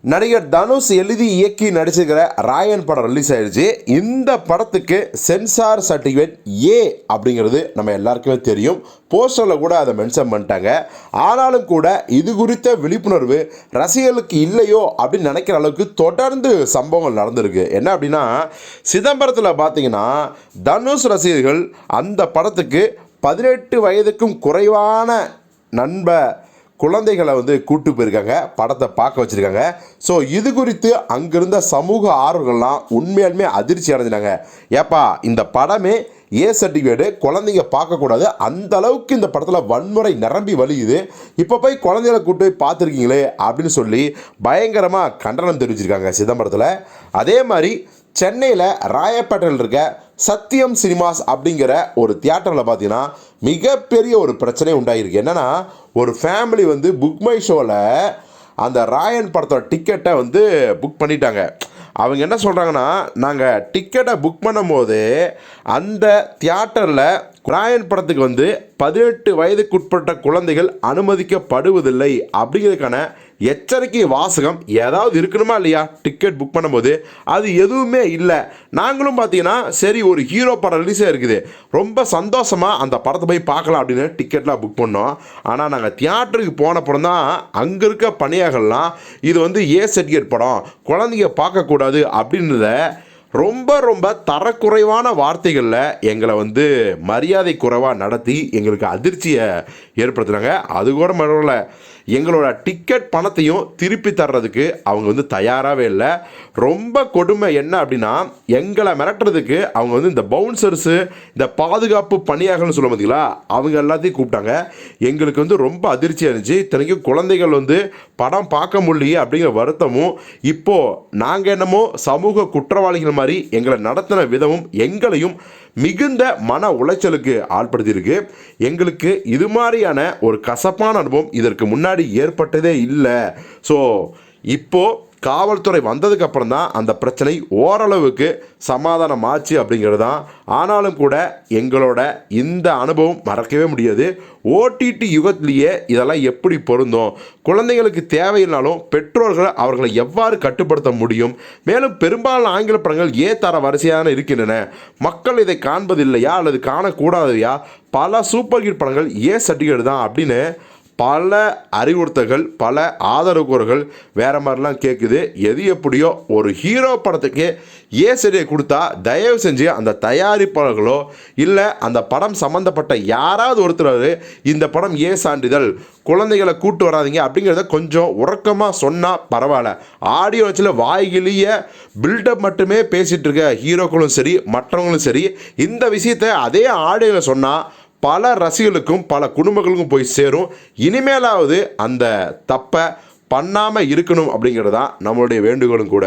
நடிகர் தனுஷ் எழுதி இயக்கி நடிச்சிருக்கிற ராயன் படம் ரிலீஸ் ஆயிடுச்சு. இந்த படத்துக்கு சென்சார் சர்டிஃபிகேட் ஏ அப்படிங்கிறது நம்ம எல்லாருக்குமே தெரியும். போஸ்டரில் கூட அதை மென்ஷன் பண்ணிட்டாங்க. ஆனாலும் கூட இது குறித்த விழிப்புணர்வு ரசிகர்களுக்கு இல்லையோ அப்படின்னு நினைக்கிற அளவுக்கு தொடர்ந்து சம்பவங்கள் நடந்திருக்கு. என்ன அப்படின்னா, சிதம்பரத்தில் பார்த்தீங்கன்னா தனுஷ் ரசிகர்கள் அந்த படத்துக்கு 18 வயதுக்கும் குறைவான குழந்தைகளை கூட்டு போயிருக்காங்க, படத்தை பார்க்க வச்சுருக்காங்க. ஸோ இது குறித்து அங்கிருந்த சமூக ஆர்வங்கள்லாம் உண்மையாலுமே அதிர்ச்சி அடைஞ்சினாங்க. ஏப்பா, இந்த படமே ஏ சர்டிஃபிகேட்டு, குழந்தைங்க பார்க்கக்கூடாது, அந்த அளவுக்கு இந்த படத்தில் வன்முறை நிரம்பி வலியுது, இப்போ போய் குழந்தைகளை கூட்டு போய் பார்த்துருக்கீங்களே அப்படின்னு சொல்லி பயங்கரமாக கண்டனம் தெரிவிச்சிருக்காங்க சிதம்பரத்தில். அதே மாதிரி சென்னையில் ராயப்பேட்டையில் இருக்க சத்தியம் சினிமாஸ் அப்படிங்கிற ஒரு தியேட்டரில் பார்த்தீங்கன்னா மிகப்பெரிய ஒரு பிரச்சனை உண்டாகிருக்கு. என்னென்னா, ஒரு ஃபேமிலி புக் மை ஷோவில் அந்த ராயன் படத்தோட டிக்கெட்டை புக் பண்ணிட்டாங்க. அவங்க என்ன சொல்கிறாங்கன்னா, நாங்கள் டிக்கெட்டை புக் பண்ணும்போது அந்த தியேட்டரில் ராயன் படத்துக்கு 18 வயதுக்குட்பட்ட குழந்தைகள் அனுமதிக்கப்படுவதில்லை அப்படிங்கிறதுக்கான எச்சரிக்கை வாசகம் ஏதாவது இருக்கணுமா இல்லையா? டிக்கெட் புக் பண்ணும்போது அது எதுவுமே இல்லை. நாங்களும் பார்த்தீங்கன்னா சரி, ஒரு ஹீரோ படம் ரிலீஸாக இருக்குது, ரொம்ப சந்தோஷமாக அந்த படத்தை போய் பார்க்கலாம் அப்படின்னு டிக்கெட்லாம் புக் பண்ணோம். ஆனால் நாங்கள் தியேட்டருக்கு போன படம் தான் அங்கே இருக்க பணியாகலாம் இது ஏ சர்டிஃபிகேட் படம், குழந்தைங்க பார்க்கக்கூடாது அப்படின்றத ரொம்ப ரொம்ப தரக்குறைவான வார்த்தைகளில் எங்களை மரியாதை குறைவாக நடத்தி எங்களுக்கு அதிர்ச்சியை ஏற்படுத்துனாங்க. அது கூட மறுவல எங்களோட டிக்கெட் பணத்தையும் திருப்பி தர்றதுக்கு அவங்க தயாராகவே இல்லை. ரொம்ப கொடுமை என்ன அப்படின்னா, எங்களை மிரட்டுறதுக்கு அவங்க இந்த பவுன்சர்ஸு, இந்த பாதுகாப்பு பணியாகன்னு சொல்ல பார்த்தீங்களா, அவங்க எல்லாத்தையும் கூப்பிட்டாங்க. எங்களுக்கு ரொம்ப அதிர்ச்சியாக இருந்துச்சு. இத்தனைக்கும் குழந்தைகள் படம் பார்க்க முடியலையே அப்படிங்கிற வருத்தமும், இப்போது நாங்கள் என்னமோ சமூக குற்றவாளிகள் மாதிரி எங்களை நடத்தின விதமும் எங்களையும் மிகுந்த மன உளைச்சலுக்கு ஆட்படுத்தியிருக்கு. எங்களுக்கு இது மாதிரியான ஒரு கசப்பான அனுபவம் இதற்கு முன்னாடி ஏற்பட்டதே இல்லை. ஸோ இப்போது காவல்துறை வந்ததுக்கப்புறம் தான் அந்த பிரச்சனை ஓரளவுக்கு சமாதானம் ஆச்சு அப்படிங்கிறது தான். ஆனாலும் கூட எங்களோட இந்த அனுபவம் மறக்கவே முடியாது. ஓடிடி யுகத்திலேயே இதெல்லாம் எப்படி பொருந்தும்? குழந்தைங்களுக்கு தேவையில்லைனாலும் பெற்றோர்கள் அவர்களை எவ்வாறு கட்டுப்படுத்த முடியும்? மேலும் பெரும்பாலான ஆங்கில படங்கள் தர வரிசையான இருக்கின்றன, மக்கள் இதை காண்பதில்லையா அல்லது காணக்கூடாதையா? பல சூப்பர் ஹிட் படங்கள் சர்டிஃபிகேட் தான் அப்படின்னு பல அறிவுறுத்தல்கள், பல ஆதரவுகோர்கள் வேறு மாதிரிலாம் கேட்குது. எது எப்படியோ ஒரு ஹீரோ படத்துக்கு சர்டிஃபிகேட் கொடுத்தா தயவு செஞ்சு அந்த தயாரிப்பாளர்களோ இல்லை அந்த படம் சம்மந்தப்பட்ட யாராவது ஒருத்தர் இந்த படம் சான்றிதழ், குழந்தைகளை கூட்டு வராதிங்க அப்படிங்கிறத கொஞ்சம் உறக்கமாக சொன்னால் பரவாயில்ல. ஆடியோ வச்சில் வாய்கிலேயே பில்டப் மட்டுமே பேசிகிட்டு இருக்க ஹீரோக்களும் சரி மற்றவங்களும் சரி, இந்த விஷயத்தை அதே ஆடியோவில் சொன்னால் பல ரசிகர்களுக்கும் பல குடும்பங்களுக்கும் போய் சேரும். இனிமேலாவது அந்த தப்பை பண்ணாமல் இருக்கணும் அப்படிங்கிறது தான் நம்மளுடைய வேண்டுகோளும் கூட.